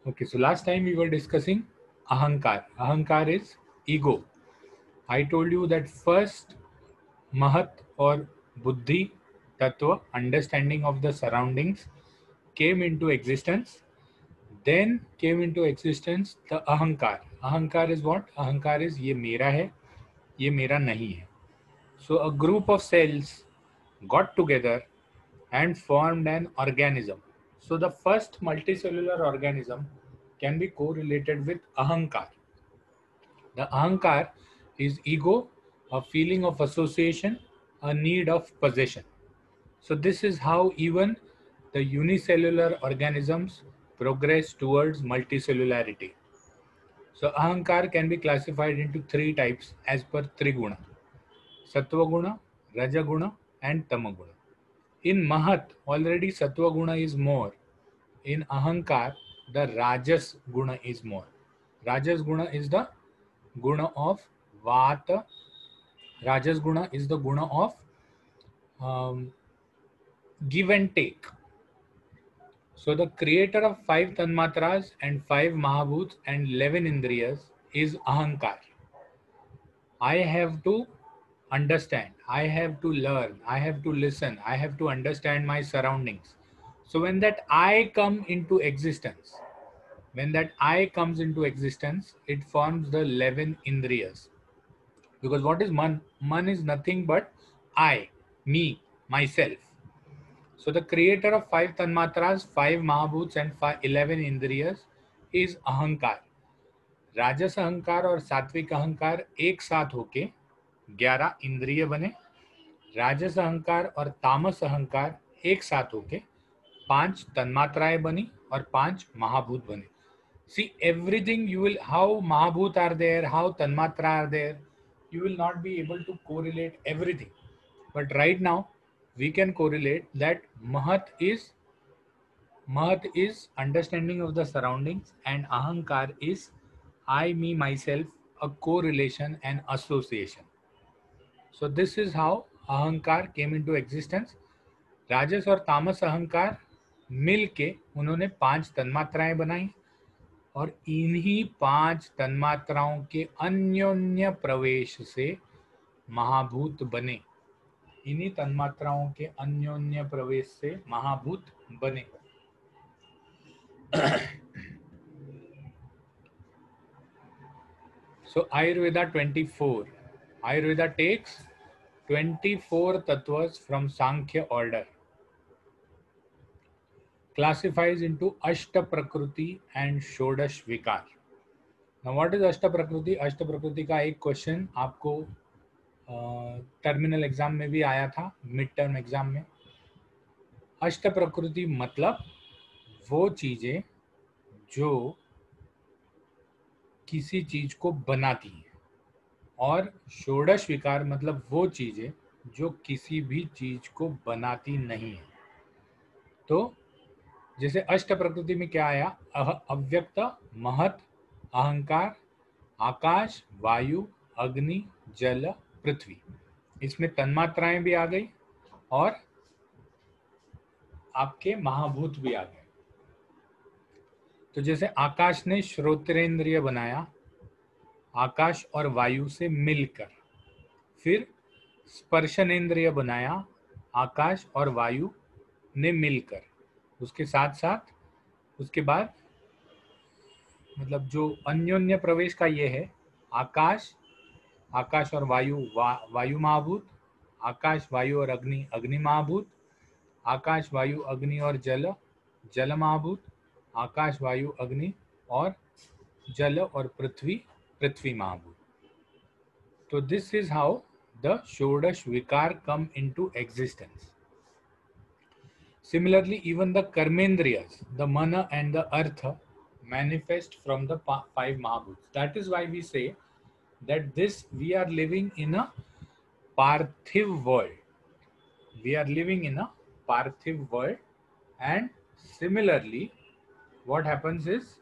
Okay, so last time we were discussing Ahankar. Ahankar is ego. I told you that first Mahat or Buddhi Tattva, understanding of the surroundings, came into existence. Then came into existence the Ahankar. Ahankar is what? Ahankar is ये मेरा है, ये मेरा नहीं है. So a group of cells got together and formed an organism. So the first multicellular organism can be correlated with Ahankar. The Ahankar is ego, a feeling of association, a need of possession. So this is how even the unicellular organisms progress towards multicellularity. So Ahankar can be classified into three types as per Triguna: Sattva Guna, Raja Guna and Tama Guna. In Mahat, already Sattva Guna is more. In Ahankar, the Rajas Guna is more. Rajas Guna is the Guna of Vata. Rajas Guna is the Guna of um, give and take. So the creator of 5 Tanmatras and 5 Mahabhuts and 11 Indriyas is Ahankar. I have to understand, I have to learn, I have to listen, I have to understand my surroundings. So when that I come into existence, when that I comes into existence, it forms the 11 Indriyas. Because what is Man? Man is nothing but I, me, myself. So the creator of 5 Tanmatras, 5 Mahabhuts and 11 Indriyas is Ahankar. राजस अहंकार और सात्विक अहंकार एक साथ होके 11 इंद्रिय बने. राजस अहंकार और तामस अहंकार एक साथ होके 5 तन्मात्राएं बनी और 5 महाभूत बने. See everything you will, how Mahabhut are there, how Tanmatra are there, you will not be able to correlate everything. But right now we can correlate that Mahat is understanding of the surroundings and Ahankar is I, me, myself, a correlation and association. So this is how Ahankar came into existence. राजस और तामस अहंकार मिल के उन्होंने 5 तन्मात्राएं बनाई और इन्हीं 5 तन्मात्राओं के अन्योन्य प्रवेश से महाभूत बने. इन्हीं तन्मात्राओं के अन्योन्य प्रवेश से महाभूत बने. So Ayurveda 24. Ayurveda takes 24 tattvas from Sankhya order, classifies into Ashta Prakriti and Shodash Vikar. Now what is Ashta Prakriti? Ashta Prakriti का एक क्वेश्चन आपको टर्मिनल एग्जाम में भी आया था, मिड टर्म एग्जाम में. अष्ट प्रकृति मतलब वो चीजें जो किसी चीज को बनाती हैं, और षोडश विकार मतलब वो चीजें जो किसी भी चीज को बनाती नहीं है. तो जैसे अष्ट प्रकृति में क्या आया? अव्यक्त, महत, अहंकार, आकाश, वायु, अग्नि, जल, पृथ्वी. इसमें तन्मात्राएं भी आ गई और आपके महाभूत भी आ गए. तो जैसे आकाश ने श्रोत्रेंद्रिय बनाया, आकाश और वायु से मिलकर. फिर स्पर्शनेन्द्रिय बनाया, आकाश और वायु ने मिलकर. उसके साथ साथ उसके बाद मतलब जो अन्योन्य प्रवेश का ये है, आकाश, आकाश और वायु, वायु महाभूत, आकाश, वायु और अग्नि, अग्नि महाभूत, आकाश, वायु, अग्नि और जल, जल महाभूत, आकाश, वायु, अग्नि और जल और पृथ्वी, पृथ्वी महाभूत. तो this is how the Shodash Vikar come into existence. Similarly, even the Karmendriyas, the Mana and the Artha, manifest from the 5 Mahabhuts. That is why we say that we are living in a Parthiv world. We are living in a Parthiv world, and similarly, what happens is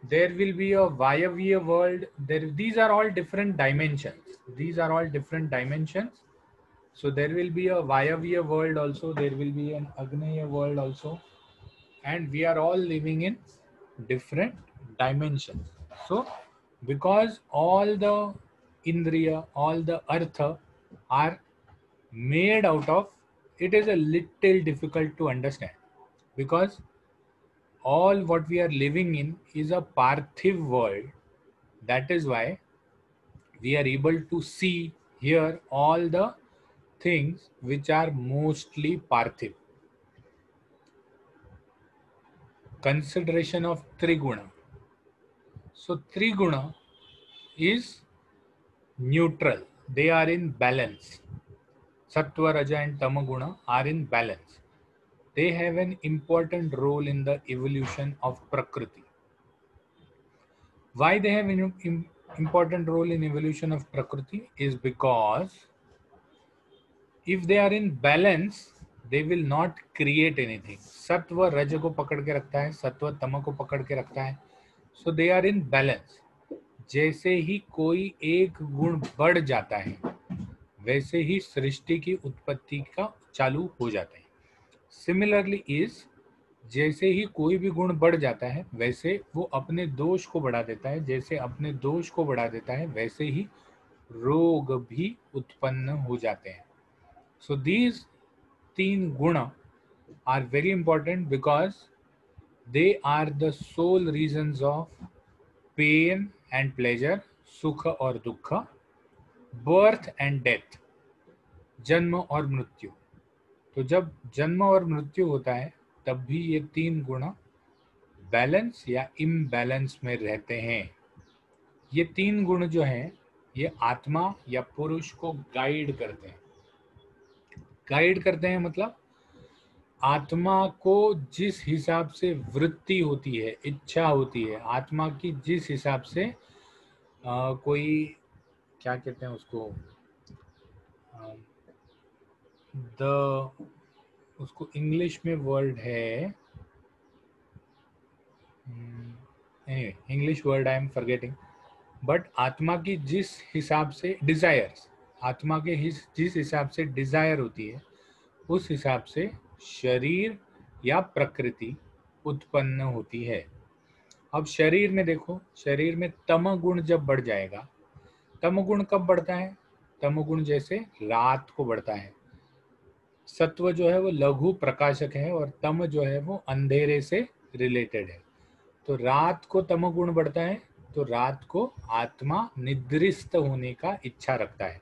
there will be a Vayavya world. These are all different dimensions. These are all different dimensions. So there will be a Vayavya world also, there will be an Agneya world also, and we are all living in different dimensions. So because all the indriya, all the artha are made out of, it is a little difficult to understand, because all what we are living in is a parthiv world. That is why we are able to see here all the things which are mostly parthiv. Consideration of triguna. So triguna is neutral, they are in balance. Sattva, Raja and Tamaguna are in balance. They have an important role in the evolution of Prakriti. Why they have an important role in evolution of Prakriti is because if they are in balance, they will not create anything. Sattva Raja को पकड़ के रखता है, सत्व तम को पकड़ के रखता है. So they are in balance. जैसे ही कोई एक गुण बढ़ जाता है, वैसे ही सृष्टि की उत्पत्ति का चालू हो जाता है. सिमिलरली इज, जैसे ही कोई भी गुण बढ़ जाता है, वैसे वो अपने दोष को बढ़ा देता है. जैसे अपने दोष को बढ़ा देता है, वैसे ही रोग भी उत्पन्न हो जाते हैं. सो दीज तीन गुण are very important because they are the sole reasons of pain and pleasure, सुख और दुख, बर्थ एंड डेथ, जन्म और मृत्यु. तो जब जन्म और मृत्यु होता है, तब भी ये तीन गुण बैलेंस या इम्बैलेंस में रहते हैं. ये तीन गुण जो हैं, ये आत्मा या पुरुष को गाइड करते हैं. गाइड करते हैं मतलब आत्मा को जिस हिसाब से वृत्ति होती है, इच्छा होती है, आत्मा की जिस हिसाब से कोई क्या कहते हैं उसको, उसको इंग्लिश में वर्ड है, English word I am forgetting, but आत्मा की जिस हिसाब से डिजायर्स, आत्मा के जिस हिसाब से डिजायर होती है, उस हिसाब से शरीर या प्रकृति उत्पन्न होती है. अब शरीर में देखो, शरीर में तम गुण जब बढ़ जाएगा, तम गुण कब बढ़ता है? तम गुण जैसे रात को बढ़ता है. सत्व जो है वो लघु प्रकाशक है और तम जो है वो अंधेरे से रिलेटेड है. तो रात को तम गुण बढ़ता है, तो रात को आत्मा निद्रिस्त होने का इच्छा रखता है.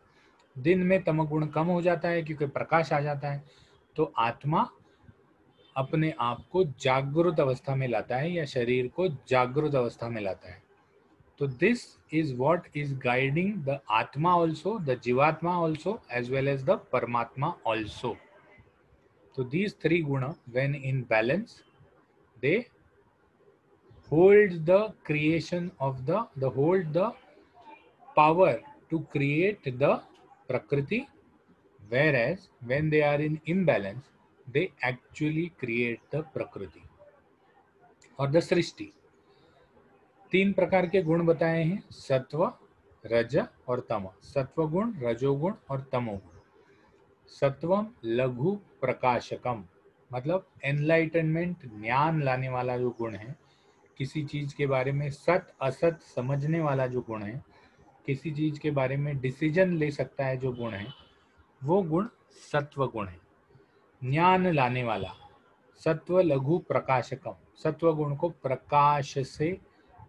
दिन में तम गुण कम हो जाता है क्योंकि प्रकाश आ जाता है, तो आत्मा अपने आप को जागृत अवस्था में लाता है या शरीर को जागृत अवस्था में लाता है. तो this is what is guiding the आत्मा ऑल्सो, द जीवात्मा also, as well as the परमात्मा ऑल्सो. तो these three guna, when in balance, they hold the creation of hold the power to create the prakriti, whereas when they are in imbalance, they actually create the prakriti और the सृष्टि. तीन प्रकार के गुण बताए हैं, सत्व, रज और तम. सत्व गुण, रजोगुण और तमोगुण. सत्वम लघु प्रकाशकम, मतलब एनलाइटनमेंट, ज्ञान लाने वाला जो गुण है, किसी चीज के बारे में सत असत समझने वाला जो गुण है, किसी चीज के बारे में डिसीजन ले सकता है जो गुण है, वो गुण सत्व गुण है. ज्ञान लाने वाला, सत्व लघु प्रकाशकम. सत्व गुण को प्रकाश से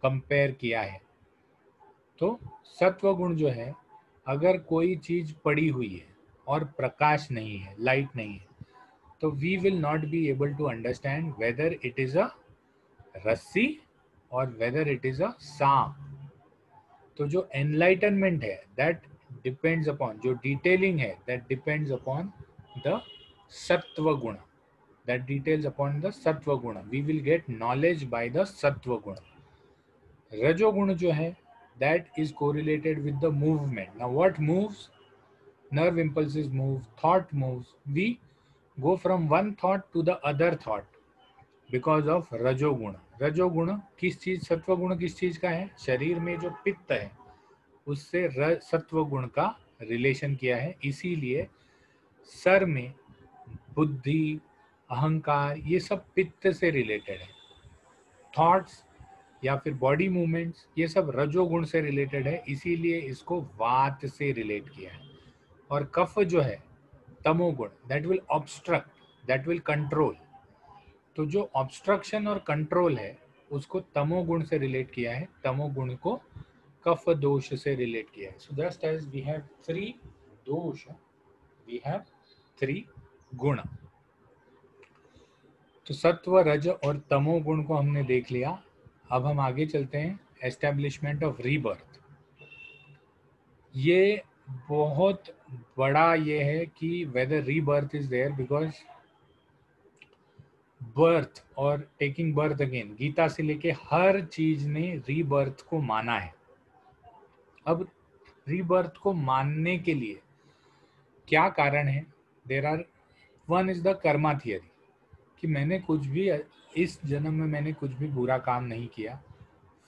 कंपेयर किया है. तो सत्व गुण जो है, अगर कोई चीज पड़ी हुई है और प्रकाश नहीं है, लाइट नहीं है, तो we will not be able to understand whether it is a रस्सी और वेदर इट इज अ सांप. तो जो एनलाइटनमेंट है, दैट डिपेंड्स अपॉन, जो डिटेलिंग है, दैट डिपेंड्स अपॉन द सत्व गुण, दैट डिटेल्स अपॉन द सत्व गुण. We will get knowledge by the सत्व गुण. रजोगुण जो है, that is correlated with the movement. Now what moves? Nerve impulses move, thought moves. We go from one thought to the other thought because of रजोगुण. रजोगुण किस चीज, सत्व गुण किस चीज का है? शरीर में जो पित्त है उससे सत्व गुण का रिलेशन किया है. इसीलिए सर में बुद्धि, अहंकार, ये सब पित्त से रिलेटेड है. थॉट्स या फिर बॉडी मूवमेंट्स, ये सब रजोगुण से रिलेटेड है, इसीलिए इसको वात से रिलेट किया है। और कफ जो है तमोगुण, that will obstruct, that will control. तो जो ऑब्स्ट्रक्शन और कंट्रोल है उसको तमोगुण से रिलेट किया है, तमोगुण को कफ दोष से रिलेट किया है। So just as we have 3 दोष, वी हैव 3 गुण। तो सत्व, रज और तमोगुण को हमने देख लिया। अब हम आगे चलते हैं, एस्टेब्लिशमेंट ऑफ रीबर्थ। ये बहुत बड़ा ये है कि whether rebirth is there, because birth और टेकिंग बर्थ अगेन, गीता से लेके हर चीज ने रीबर्थ को माना है। अब रीबर्थ को मानने के लिए क्या कारण है? There are, one is the karma theory, कि मैंने कुछ भी इस जन्म में मैंने कुछ भी बुरा काम नहीं किया,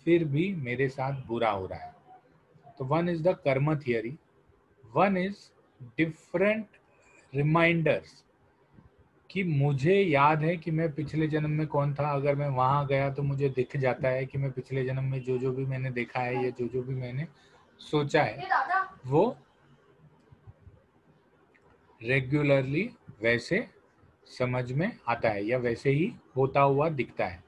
फिर भी मेरे साथ बुरा हो रहा है। तो one is the karma theory, one is different reminders, कि मुझे याद है कि मैं पिछले जन्म में कौन था। अगर मैं वहां गया तो मुझे दिख जाता है कि मैं पिछले जन्म में जो जो भी मैंने देखा है या जो जो भी मैंने सोचा है वो रेगुलरली वैसे समझ में आता है या वैसे ही होता हुआ दिखता है।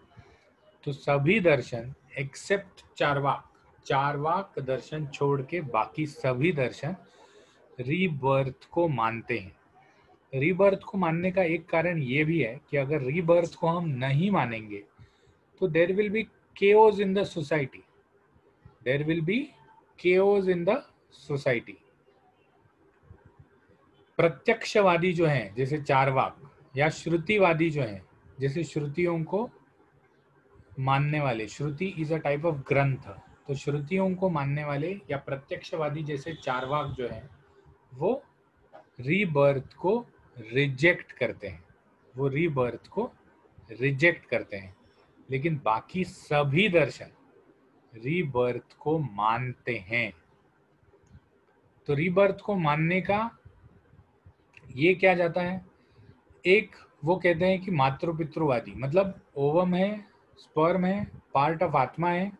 तो सभी दर्शन एक्सेप्ट चारवाक, चारवाक दर्शन छोड़ के बाकी सभी दर्शन रीबर्थ को मानते हैं। रीबर्थ को मानने का एक कारण ये भी है कि अगर रीबर्थ को हम नहीं मानेंगे तो there will be chaos in the society, there will be chaos in the society. प्रत्यक्षवादी जो हैं जैसे चारवाक, या श्रुतिवादी जो हैं जैसे श्रुतियों को मानने वाले, श्रुति इज अ टाइप ऑफ ग्रंथ, तो श्रुतियों को मानने वाले या प्रत्यक्षवादी जैसे चारवाक जो हैं वो रीबर्थ को रिजेक्ट करते हैं, वो रीबर्थ को रिजेक्ट करते हैं। लेकिन बाकी सभी दर्शन रीबर्थ को मानते हैं। तो रीबर्थ को मानने का ये क्या जाता है, एक वो कहते हैं कि मातृ पितृवादी, मतलब ओवम है, स्पर्म है, पार्ट ऑफ आत्मा है,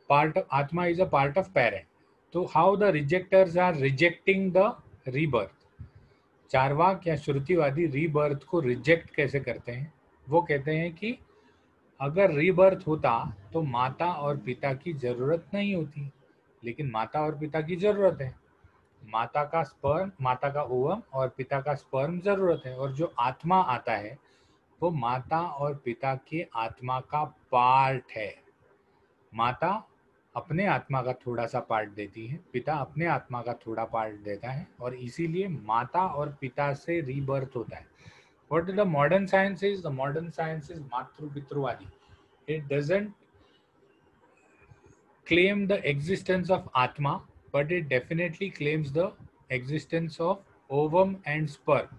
पार्ट ऑफ आत्मा is a part of parent. तो how the rejecters are rejecting the rebirth. Charvaka या श्रुतिवादी रीबर्थ को रिजेक्ट कैसे करते हैं? वो कहते हैं कि अगर रीबर्थ होता तो माता और पिता की जरूरत नहीं होती, लेकिन माता और पिता की जरूरत है। माता का स्पर्म, माता का ओवम और पिता का स्पर्म जरूरत है। और जो आत्मा आता है वो माता और पिता के आत्मा का पार्ट है। माता अपने आत्मा का थोड़ा सा पार्ट देती है, पिता अपने आत्मा का थोड़ा पार्ट देता है, और इसीलिए माता और पिता से रीबर्थ होता है। What the modern science is? The modern science is matru pitruvadi. It doesn't claim the existence of atma, but it definitely claims the existence of ovum and sperm.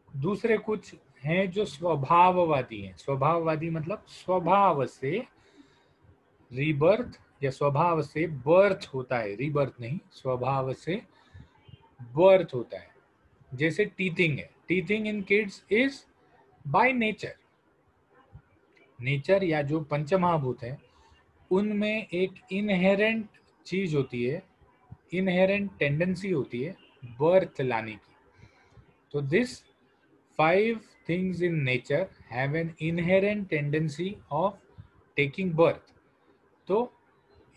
दूसरे कुछ हैं जो स्वभाववादी हैं। स्वभाववादी मतलब स्वभाव से रीबर्थ या स्वभाव से बर्थ होता है, रीबर्थ नहीं, स्वभाव से बर्थ होता है। जैसे टीथिंग है, teething in kids is by nature. Nature या जो पंचमहाभूत है उनमें एक इनहेरेंट चीज होती है, इनहेरेंट टेंडेंसी होती है बर्थ लाने की। तो this 5 things in nature have an inherent tendency of taking birth. तो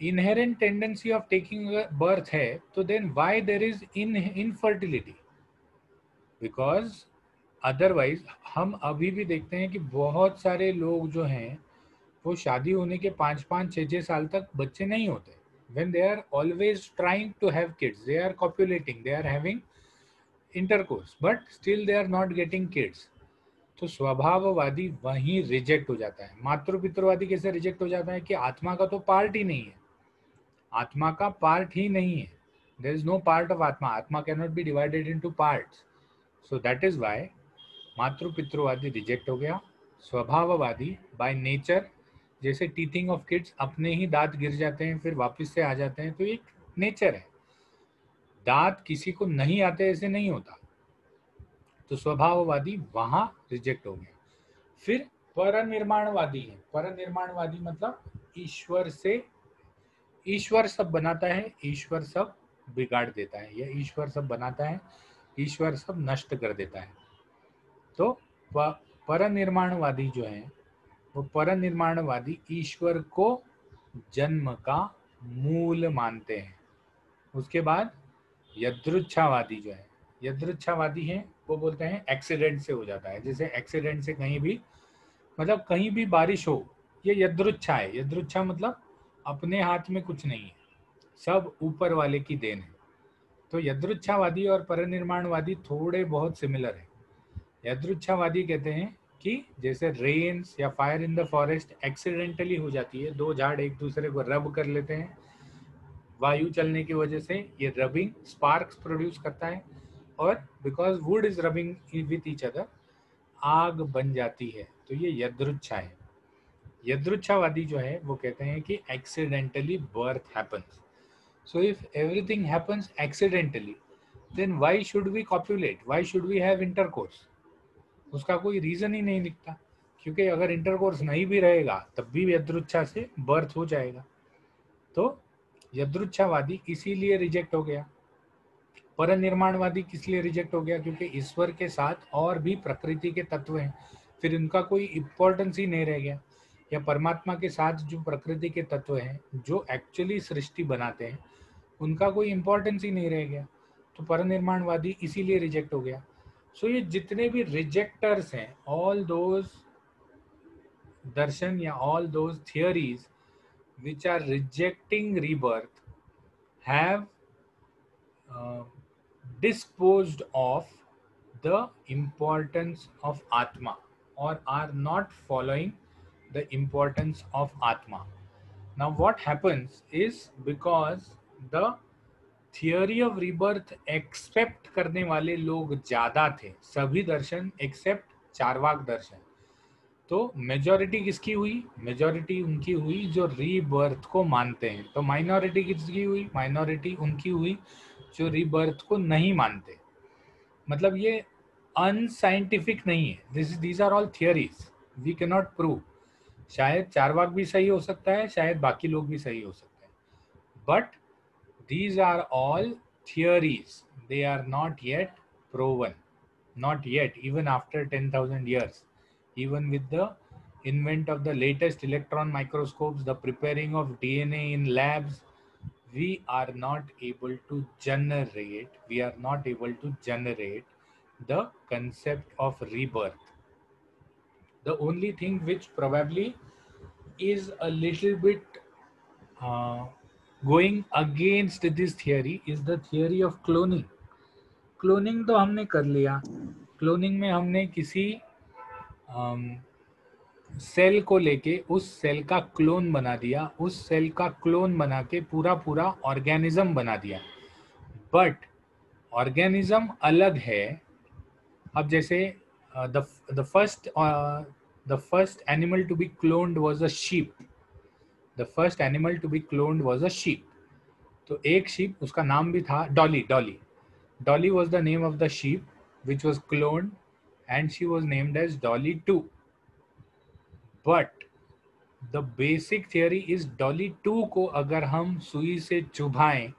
inherent tendency of taking birth है, तो then why there is infertility? Because otherwise हम अभी भी देखते हैं कि बहुत सारे लोग जो हैं वो शादी होने के 5-5, 6-6 साल तक बच्चे नहीं होते। When they are always trying to have kids, they are copulating, they are having intercourse, but still they are not getting kids. तो स्वभाववादी वहीं रिजेक्ट हो जाता है। मातृ पितृवादी कैसे रिजेक्ट हो जाता है कि आत्मा का तो पार्ट ही नहीं है, आत्मा का पार्ट ही नहीं है। There is no part of आत्मा, आत्मा can not be divided into parts. So that is why मातृ पितृवादी रिजेक्ट हो गया। स्वभाववादी बाय नेचर, जैसे टीथिंग ऑफ किड्स, अपने ही दांत गिर जाते हैं फिर वापस से आ जाते हैं, तो एक नेचर है। दांत किसी को नहीं आते ऐसे नहीं होता। तो स्वभाववादी वहां रिजेक्ट हो गया। फिर परनिर्माणवादी है। परनिर्माणवादी मतलब ईश्वर से, ईश्वर सब बनाता है, ईश्वर सब बिगाड़ देता है, या ईश्वर सब बनाता है, ईश्वर सब नष्ट कर देता है। तो परनिर्माणवादी जो है वो परनिर्माणवादी ईश्वर को जन्म का मूल मानते हैं। उसके बाद यदृच्छावादी जो है, यदृच्छावादी है वो बोलते हैं एक्सीडेंट से हो जाता है। जैसे एक्सीडेंट से कहीं भी, मतलब कहीं भी बारिश हो, ये यदृच्छा है। यदृच्छा मतलब अपने हाथ में कुछ नहीं है, सब ऊपर वाले की देन है। तो यदृच्छावादी और परनिर्माणवादी थोड़े बहुत सिमिलर है। यदृच्छावादी कहते हैं कि जैसे रेन्स या fire in the forest accidentally हो जाती है, दो झाड़ एक दूसरे को रब कर लेते हैं, वायु चलने की वजह से ये रबिंग स्पार्क्स प्रोड्यूस करता है, और because would is rubbing with each other आग बन जाती है। तो ये यदृच्छा है। यदृच्छावादी जो है वो कहते हैं कि accidentally birth happens. So if everything happens accidentally, then why should we copulate, why should we have intercourse? उसका कोई रीजन ही नहीं दिखता, क्योंकि अगर इंटरकोर्स नहीं भी रहेगा तब भी यदृच्छा से बर्थ हो जाएगा। तो यदृच्छावादी इसीलिए रिजेक्ट हो गया। परनिर्माणवादी किस लिए रिजेक्ट हो गया? क्योंकि ईश्वर के साथ और भी प्रकृति के तत्व हैं, फिर इनका कोई इंपॉर्टेंस ही नहीं रह गया। या परमात्मा के साथ जो प्रकृति के तत्व हैं जो एक्चुअली सृष्टि बनाते हैं, उनका कोई इंपॉर्टेंस ही नहीं रह गया। तो परनिर्माणवादी इसीलिए रिजेक्ट हो गया। सो ये जितने भी रिजेक्टर्स हैं, ऑल दोज दर्शन या all those theories which are rejecting rebirth have disposed of the importance of Atma, or are not following the importance of Atma. Now what happens is, because the theory of rebirth accept करने वाले लोग ज्यादा थे, सभी दर्शन accept Charvaka दर्शन, तो majority किसकी हुई? Majority उनकी हुई जो रीबर्थ को मानते हैं। तो माइनॉरिटी किसकी हुई? माइनॉरिटी उनकी हुई जो रीबर्थ को नहीं मानते। मतलब ये अनसाइंटिफिक नहीं है, these are all theories, we can not prove. शायद चारवाक भी सही हो सकता है, शायद बाकी लोग भी सही हो सकते हैं, but these are all theories, they are not yet proven, not yet, even after 10,000 years, even with the invent of the latest electron microscopes, the preparing of DNA in labs, we are not able to generate the concept of rebirth. The only thing which probably is a little bit going against this theory is the theory of cloning. Cloning तो हमने कर लिया, cloning में हमने किसी cell को लेके उस सेल का क्लोन बना दिया, उस सेल का क्लोन बना के पूरा पूरा ऑर्गेनिज्म बना दिया, बट ऑर्गेनिज्म अलग है। अब जैसे the first animal to be cloned was a sheep, the first animal to be cloned was a sheep. तो एक शीप, उसका नाम भी था Dolly, Dolly was the name of the sheep which was cloned, and she was named as Dolly 2. But the basic theory is Dolly 2 को अगर हम सुई से चुभाएं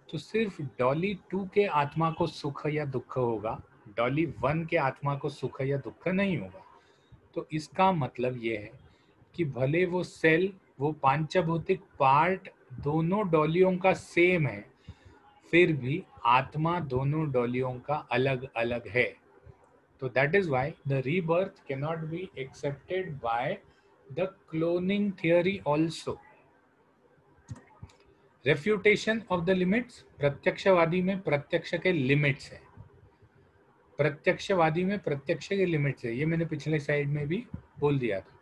तो सिर्फ डॉली 2 के आत्मा को सुख या दुख होगा, डॉली 1 के आत्मा को सुख या दुख नहीं होगा। तो इसका मतलब ये है कि भले वो सेल, वो पांचभौतिक पार्ट दोनों डॉलियों का सेम है, फिर भी आत्मा दोनों डॉलियों का अलग अलग है। तो that is why the rebirth can not be accepted by the cloning theory also. Refutation of the limits, प्रत्यक्षवादी में प्रत्यक्ष के लिमिट्स है, प्रत्यक्षवादी में प्रत्यक्ष के लिमिट्स है, ये मैंने पिछले साइड में भी बोल दिया था।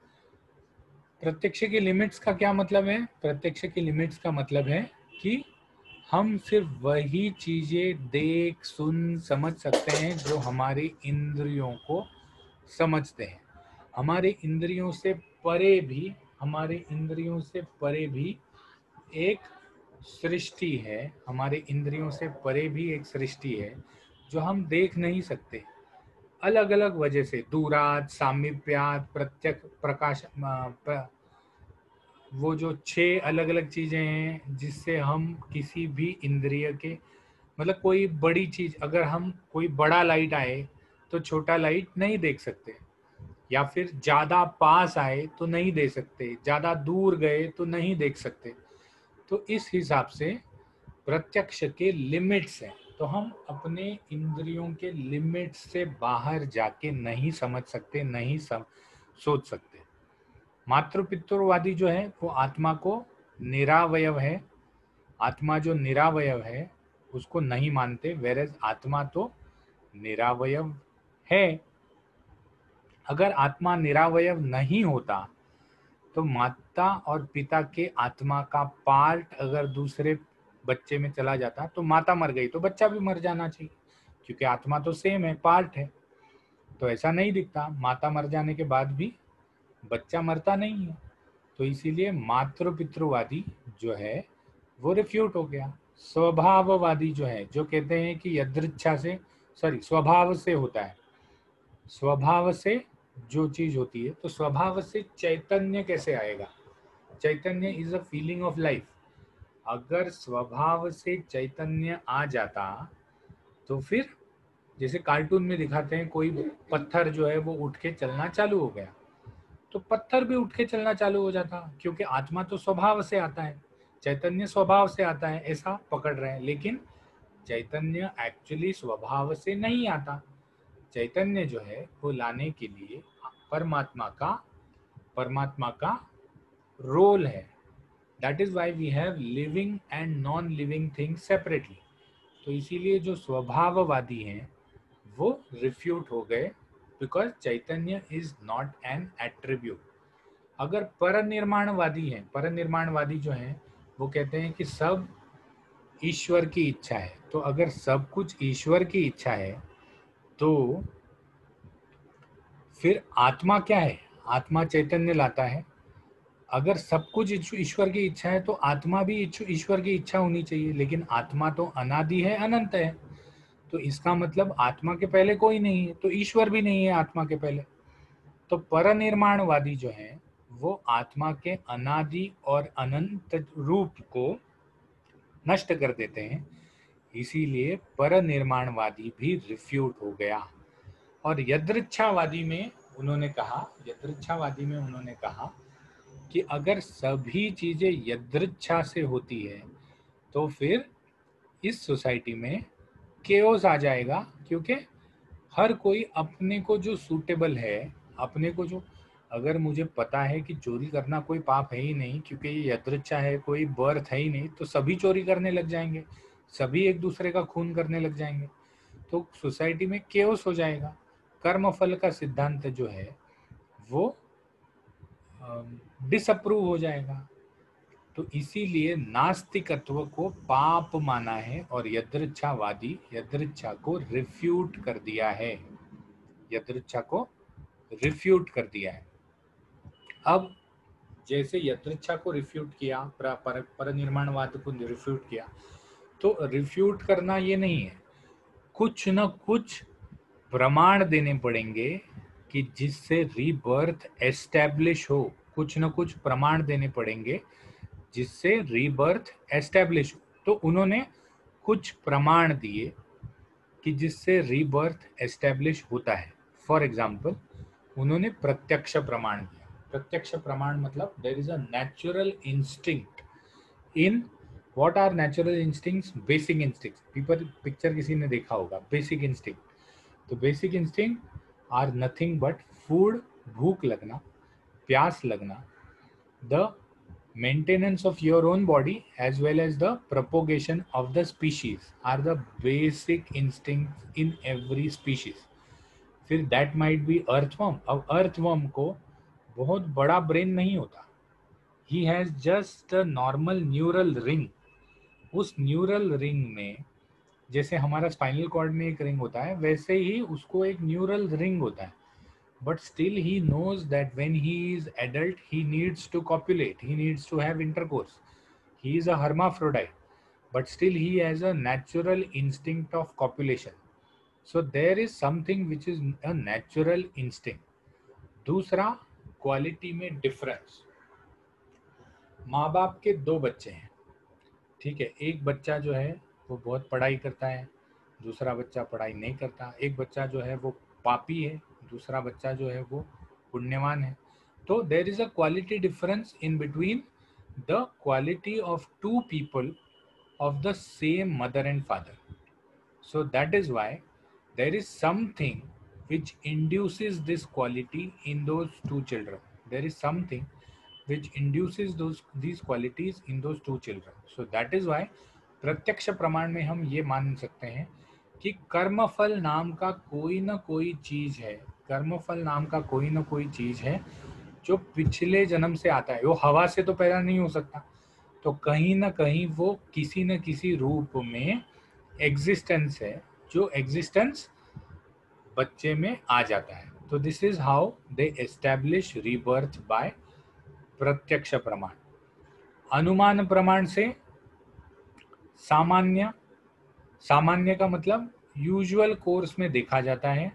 प्रत्यक्ष के लिमिट्स का क्या मतलब है? प्रत्यक्ष के लिमिट्स का मतलब है कि हम सिर्फ वही चीजें देख सुन समझ सकते हैं जो हमारी इंद्रियों को समझते हैं। हमारे इंद्रियों से परे भी, हमारे इंद्रियों से परे भी एक सृष्टि है, हमारे इंद्रियों से परे भी एक सृष्टि है जो हम देख नहीं सकते, अलग अलग वजह से, दूरात, सामीप्यात, प्रत्यक्ष, प्रकाश, वो जो 6 अलग अलग चीजें हैं जिससे हम किसी भी इंद्रिय के, मतलब कोई बड़ी चीज, अगर हम कोई बड़ा लाइट आए तो छोटा लाइट नहीं देख सकते, या फिर ज्यादा पास आए तो नहीं देख सकते, ज्यादा दूर गए तो नहीं देख सकते। तो इस हिसाब से प्रत्यक्ष के लिमिट्स हैं, तो हम अपने इंद्रियों के लिमिट्स से बाहर जाके नहीं समझ सकते, नहीं सोच सकते। मातृपितृवादी जो है वो आत्मा को निरावयव है, आत्मा जो निरावयव है उसको नहीं मानते, वेरेज आत्मा तो निरावयव है। अगर आत्मा निरावयव नहीं होता तो माता और पिता के आत्मा का पार्ट अगर दूसरे बच्चे में चला जाता तो माता मर गई तो बच्चा भी मर जाना चाहिए, क्योंकि आत्मा तो सेम है, पार्ट है। तो ऐसा नहीं दिखता, माता मर जाने के बाद भी बच्चा मरता नहीं है। तो इसीलिए मातृ पितृवादी जो है वो रिफ्यूट हो गया। स्वभाववादी जो है, जो कहते हैं कि यदृच्छा से, सॉरी, स्वभाव से होता है, स्वभाव से जो चीज होती है, तो स्वभाव से चैतन्य कैसे आएगा? चैतन्य is a feeling of life. अगर स्वभाव से चैतन्य आ जाता तो फिर जैसे कार्टून में दिखाते हैं कोई पत्थर जो है वो उठ के चलना चालू हो गया, तो पत्थर भी उठ के चलना चालू हो जाता, क्योंकि आत्मा तो स्वभाव से आता है, चैतन्य स्वभाव से आता है, ऐसा पकड़ रहे हैं। लेकिन चैतन्य एक्चुअली स्वभाव से नहीं आता। चैतन्य जो है वो लाने के लिए परमात्मा का रोल है। That is why we have living and non living things separately. तो इसीलिए जो स्वभाववादी हैं वो रिफ्यूट हो गए, बिकॉज चैतन्य इज नॉट एन एट्रीब्यूट। अगर परनिर्माणवादी हैं, परनिर्माणवादी जो हैं वो कहते हैं कि सब ईश्वर की इच्छा है। तो अगर सब कुछ ईश्वर की इच्छा है तो फिर आत्मा क्या है? आत्मा चैतन्य लाता है। अगर सब कुछ ईश्वर की इच्छा है तो आत्मा भी ईश्वर की इच्छा होनी चाहिए, लेकिन आत्मा तो अनादि है, अनंत है। तो इसका मतलब आत्मा के पहले कोई नहीं है, तो ईश्वर भी नहीं है आत्मा के पहले। तो परनिर्माणवादी जो है वो आत्मा के अनादि और अनंत रूप को नष्ट कर देते हैं। इसीलिए परनिर्माणवादी भी रिफ्यूट हो गया। और यदृच्छावादी में उन्होंने कहा कि अगर सभी चीजें यदृच्छा से होती है तो फिर इस सोसाइटी में केओस आ जाएगा, क्योंकि हर कोई अपने को जो सूटेबल है, अपने को जो, अगर मुझे पता है कि चोरी करना कोई पाप है ही नहीं, क्योंकि ये यदृच्छा है, कोई बर्थ है ही नहीं, तो सभी चोरी करने लग जाएंगे, सभी एक दूसरे का खून करने लग जाएंगे, तो सोसाइटी में केओस हो जाएगा। कर्मफल का सिद्धांत जो है वो डिसअप्रूव हो जाएगा। तो इसीलिए नास्तिकत्व को पाप माना है और यदृच्छावादी यदृच्छा को रिफ्यूट कर दिया है, यदृच्छा को रिफ्यूट कर दिया है। अब जैसे यदृच्छा को रिफ्यूट किया, परनिर्माणवाद को रिफ्यूट किया, तो रिफ्यूट करना ये नहीं है, कुछ न कुछ प्रमाण देने पड़ेंगे कि जिससे रीबर्थ एस्टैब्लिश हो, कुछ न कुछ प्रमाण देने पड़ेंगे जिससे रीबर्थ एस्टैब्लिश हो। तो उन्होंने कुछ प्रमाण दिए कि जिससे रीबर्थ एस्टैब्लिश होता है। फॉर एग्जाम्पल उन्होंने प्रत्यक्ष प्रमाण दिया। प्रत्यक्ष प्रमाण मतलब there is a natural instinct in, what are natural instincts? Basic instincts. Picture किसी ने देखा होगा, बेसिक इंस्टिंक्ट। तो basic instinct are nothing but food, भूख लगना, प्यास लगना, the maintenance of your own body as well as the propagation of the species are the basic instincts in every species. फिर that might be earthworm। अब earthworm को बहुत बड़ा brain नहीं होता, he has just a normal neural ring। उस neural ring में जैसे हमारा स्पाइनल कॉर्ड में एक रिंग होता है, वैसे ही उसको एक न्यूरल रिंग होता है। But still he knows that when he is adult he needs to copulate, he needs to have intercourse, he is a hermaphrodite, but still he has a natural instinct of copulation। So there is something which is a natural instinct। दूसरा, quality में difference. माँ बाप के दो बच्चे हैं, ठीक है। एक बच्चा जो है वो बहुत पढ़ाई करता है, दूसरा बच्चा पढ़ाई नहीं करता। एक बच्चा जो है वो पापी है, दूसरा बच्चा जो है वो पुण्यवान है। तो there is a quality difference in between the quality of two people of the same mother and father. So that is why there is something which induces this quality in those two children. There is something which induces these qualities in those two children. So that is why प्रत्यक्ष प्रमाण में हम ये मान सकते हैं कि कर्मफल नाम का कोई ना कोई चीज है, कर्मफल नाम का कोई ना कोई चीज है जो पिछले जन्म से आता है। वो हवा से तो पैदा नहीं हो सकता, तो कहीं ना कहीं वो किसी न किसी रूप में एग्जिस्टेंस है, जो एग्जिस्टेंस बच्चे में आ जाता है। तो this is how they establish rebirth by प्रत्यक्ष प्रमाण। अनुमान प्रमाण से सामान्य, सामान्य का मतलब यूजुअल कोर्स में देखा जाता है।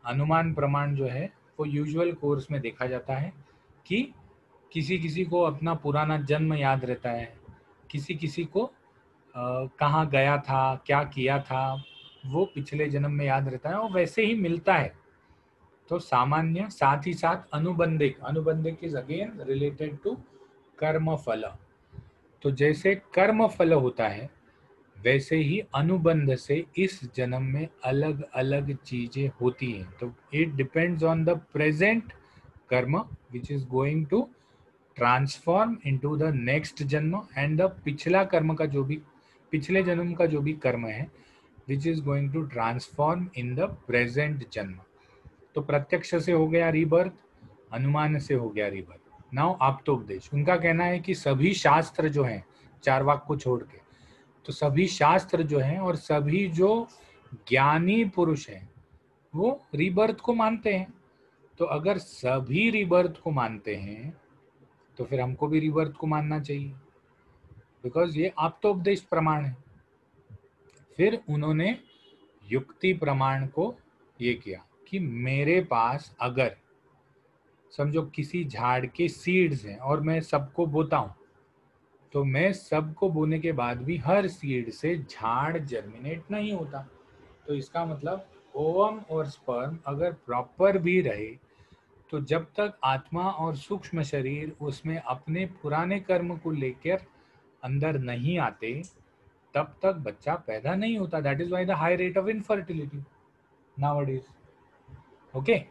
अनुमान प्रमाण जो है वो यूजुअल कोर्स में देखा जाता है कि किसी किसी को अपना पुराना जन्म याद रहता है, किसी किसी को कहाँ गया था, क्या किया था, वो पिछले जन्म में याद रहता है और वैसे ही मिलता है। तो सामान्य, साथ ही साथ अनुबंधिक, अनुबंधिक इज अगेन रिलेटेड टू कर्म फल। तो जैसे कर्म फल होता है वैसे ही अनुबंध से इस जन्म में अलग अलग चीजें होती हैं। तो it depends on the present कर्म which is going to transform into the next जन्म, एंड द पिछला कर्म का जो भी, पिछले जन्म का जो भी कर्म है which is going to transform in the present जन्म। तो प्रत्यक्ष से हो गया रीबर्थ, अनुमान से हो गया रीबर्थ। नाउ आप्तोपदेश, उनका कहना है कि सभी शास्त्र जो हैं, चारवाक को छोड़ के, तो सभी शास्त्र जो हैं और सभी जो ज्ञानी पुरुष हैं वो रीबर्थ को मानते हैं। तो अगर सभी रीबर्थ को मानते हैं तो फिर हमको भी रीबर्थ को मानना चाहिए, बिकॉज ये आप्तोपदेश प्रमाण है। फिर उन्होंने युक्ति प्रमाण को ये किया कि मेरे पास अगर समझो किसी झाड़ के सीड्स हैं और मैं सबको बोता हूं, तो मैं सबको बोने के बाद भी हर सीड से झाड़ जर्मिनेट नहीं होता। तो इसका मतलब ओवम और स्पर्म अगर प्रॉपर भी रहे तो जब तक आत्मा और सूक्ष्म शरीर उसमें अपने पुराने कर्म को लेकर अंदर नहीं आते तब तक बच्चा पैदा नहीं होता। That is why the high rate of infertility nowadays. Okay,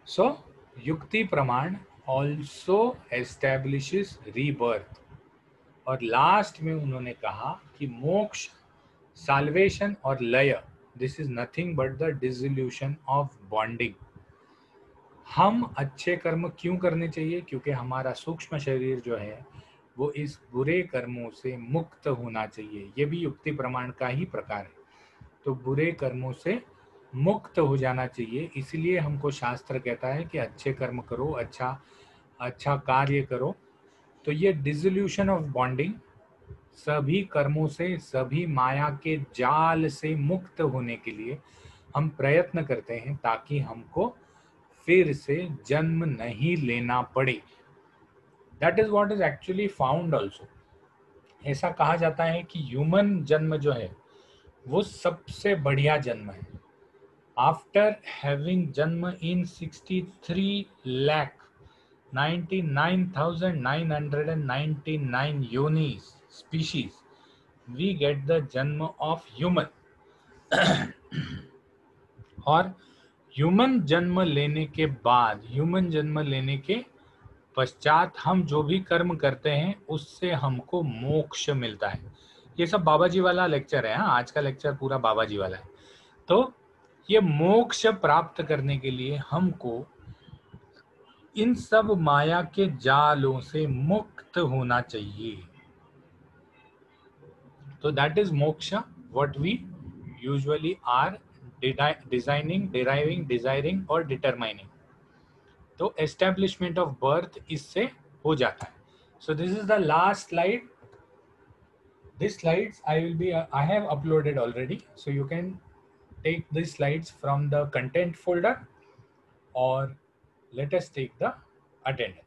so युक्ति प्रमाण ऑल्सो एस्टैब्लिशेस रीबर्थ। और लास्ट में उन्होंने कहा कि मोक्ष, साल्वेशन और लय, this is nothing but the dissolution of bonding. हम अच्छे कर्म क्यों करने चाहिए? क्योंकि हमारा सूक्ष्म शरीर जो है वो इस बुरे कर्मों से मुक्त होना चाहिए। ये भी युक्ति प्रमाण का ही प्रकार है। तो बुरे कर्मों से मुक्त हो जाना चाहिए, इसलिए हमको शास्त्र कहता है कि अच्छे कर्म करो, अच्छा अच्छा कार्य करो। तो ये डिसोल्यूशन ऑफ बॉन्डिंग, सभी कर्मों से, सभी माया के जाल से मुक्त होने के लिए हम प्रयत्न करते हैं ताकि हमको फिर से जन्म नहीं लेना पड़े। That is what is actually found also. ऐसा कहा जाता है कि ह्यूमन जन्म जो है वो सबसे बढ़िया जन्म है। आफ्टर हैविंग जन्म इन 63,99,999 योनिस स्पीशीज, वी गेट द जन्म ऑफ ह्यूमन। और ह्यूमन जन्म लेने के बाद, ह्यूमन जन्म लेने के पश्चात हम जो भी कर्म करते हैं उससे हमको मोक्ष मिलता है। ये सब बाबा जी वाला लेक्चर है। हाँ, आज का लेक्चर पूरा बाबा जी वाला है। तो ये मोक्ष प्राप्त करने के लिए हमको इन सब माया के जालों से मुक्त होना चाहिए। तो दैट इज मोक्ष, what we usually are designing, deriving, desiring और डिटरमाइनिंग। तो एस्टेब्लिशमेंट ऑफ बर्थ इससे हो जाता है। So this is the last slide. These slides I have uploaded already, so you can take these slides from the content folder, or let us take the attendance.